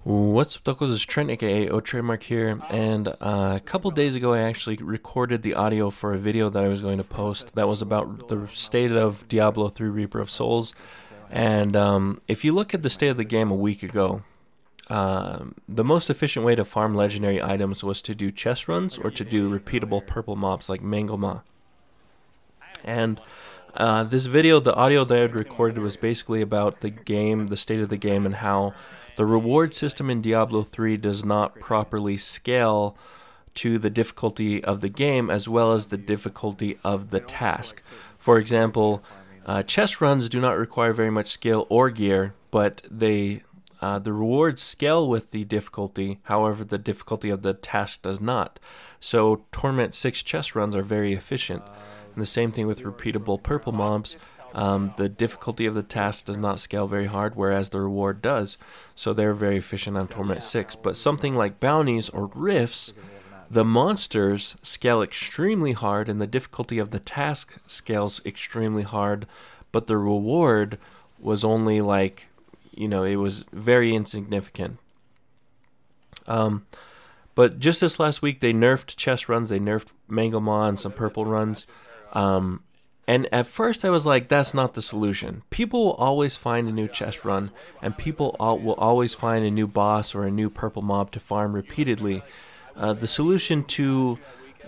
What's up, Duckles? It's Trent, aka TradeMark here, and a couple days ago I actually recorded the audio for a video that I was going to post that was about the state of Diablo 3 Reaper of Souls. And if you look at the state of the game a week ago, the most efficient way to farm legendary items was to do chest runs or to do repeatable purple mobs like Mangoma. And this video, the audio that I had recorded was basically about the game, the state of the game, and how the reward system in Diablo 3 does not properly scale to the difficulty of the game as well as the difficulty of the task. For example, chest runs do not require very much skill or gear, but the rewards scale with the difficulty. However, the difficulty of the task does not. So Torment 6 chest runs are very efficient. And the same thing with repeatable purple mobs. The difficulty of the task does not scale very hard, whereas the reward does. So they're very efficient on Torment 6. But something like bounties or rifts, the monsters scale extremely hard, and the difficulty of the task scales extremely hard, but the reward was only like, it was very insignificant. But just this last week, they nerfed chest runs, they nerfed Mangoma and some purple runs. And at first I was like, that's not the solution. People will always find a new chest run, and people will always find a new boss or a new purple mob to farm repeatedly. The solution to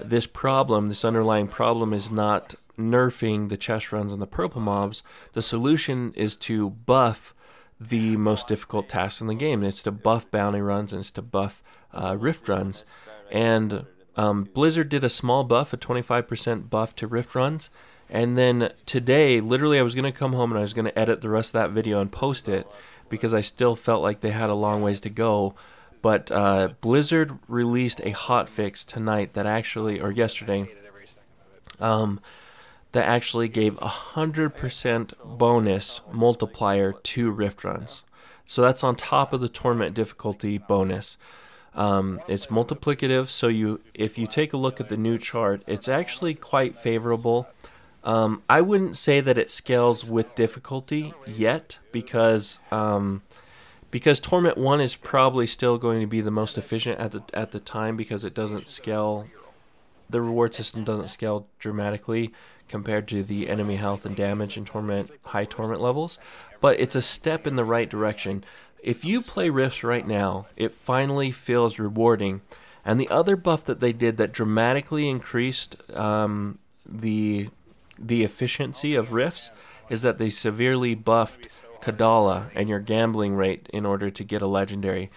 this problem, this underlying problem, is not nerfing the chest runs and the purple mobs. The solution is to buff the most difficult tasks in the game. It's to buff bounty runs, and it's to buff rift runs. And Blizzard did a small buff, a 25% buff to rift runs. And then today, literally, I was going to come home and I was going to edit the rest of that video and post it because I still felt like they had a long ways to go. But Blizzard released a hotfix tonight that actually, or yesterday, that actually gave 100% bonus multiplier to rift runs. So that's on top of the torment difficulty bonus. It's multiplicative, so if you take a look at the new chart, it's actually quite favorable. I wouldn't say that it scales with difficulty yet, because Torment 1 is probably still going to be the most efficient at the time, because it doesn't scale. The reward system doesn't scale dramatically compared to the enemy health and damage in high torment levels, but it's a step in the right direction. If you play Rifts right now, it finally feels rewarding. And the other buff that they did that dramatically increased the efficiency of Rifts is that they severely buffed Kadala and your gambling rate in order to get a legendary.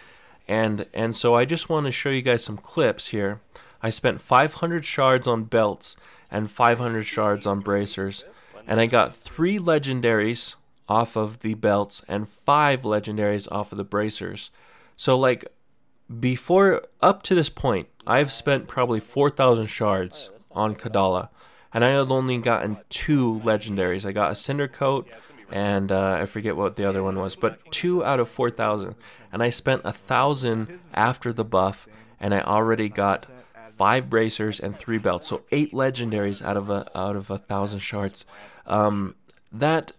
And so I just want to show you guys some clips here. I spent 500 shards on belts and 500 shards on bracers, and I got 3 legendaries off of the belts and 5 legendaries off of the bracers. So like up to this point, I've spent probably 4,000 shards on Kadala, and I had only gotten 2 legendaries. I got a Cinder Coat and I forget what the other one was, but 2 out of 4,000, and I spent 1,000 after the buff, and I already got 5 bracers and 3 belts, so 8 legendaries out of 1,000 shards. That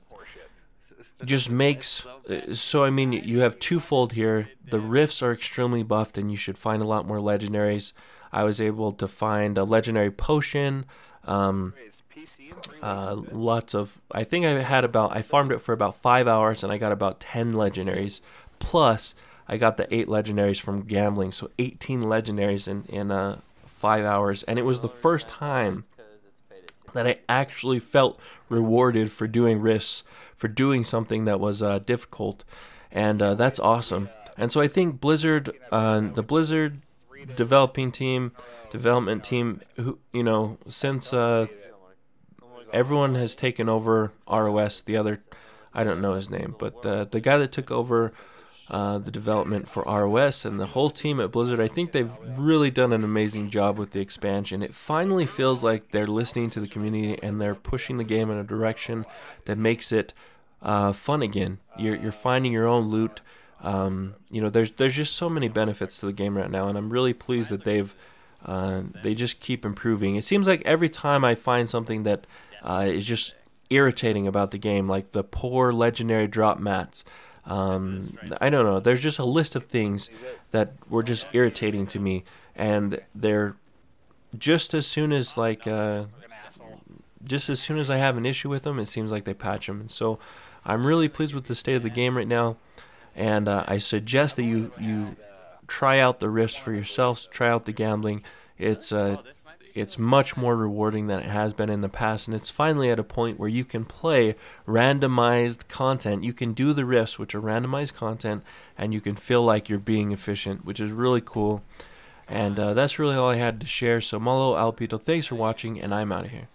just makes, so I mean, you have twofold here. The rifts are extremely buffed, and you should find a lot more legendaries. I was able to find a legendary potion, lots of, I think I farmed it for about 5 hours, and I got about 10 legendaries, plus I got the 8 legendaries from gambling, so 18 legendaries in 5 hours, and it was the first time that I actually felt rewarded for doing rifts, for doing something that was difficult, and that's awesome. And so I think Blizzard, the Blizzard development team, who, since everyone has taken over ROS, the other, I don't know his name, but the guy that took over the development for ROS and the whole team at Blizzard, I think they've really done an amazing job with the expansion. It finally feels like they're listening to the community and they're pushing the game in a direction that makes it fun again. You're finding your own loot. There's just so many benefits to the game right now, and I'm really pleased that they just keep improving. It seems like every time I find something that is just irritating about the game, like the poor legendary drop mats, I don't know. There's just a list of things that were just irritating to me, and they're just as soon as just as soon as I have an issue with them, it seems like they patch them. And so I'm really pleased with the state of the game right now, and I suggest that you try out the rifts for yourselves. Try out the gambling. It's much more rewarding than it has been in the past, and it's finally at a point where you can play randomized content. You can do the rifts, which are randomized content, and you can feel like you're being efficient, which is really cool. And that's really all I had to share. So Malo Alpito, thanks for watching, and I'm out of here.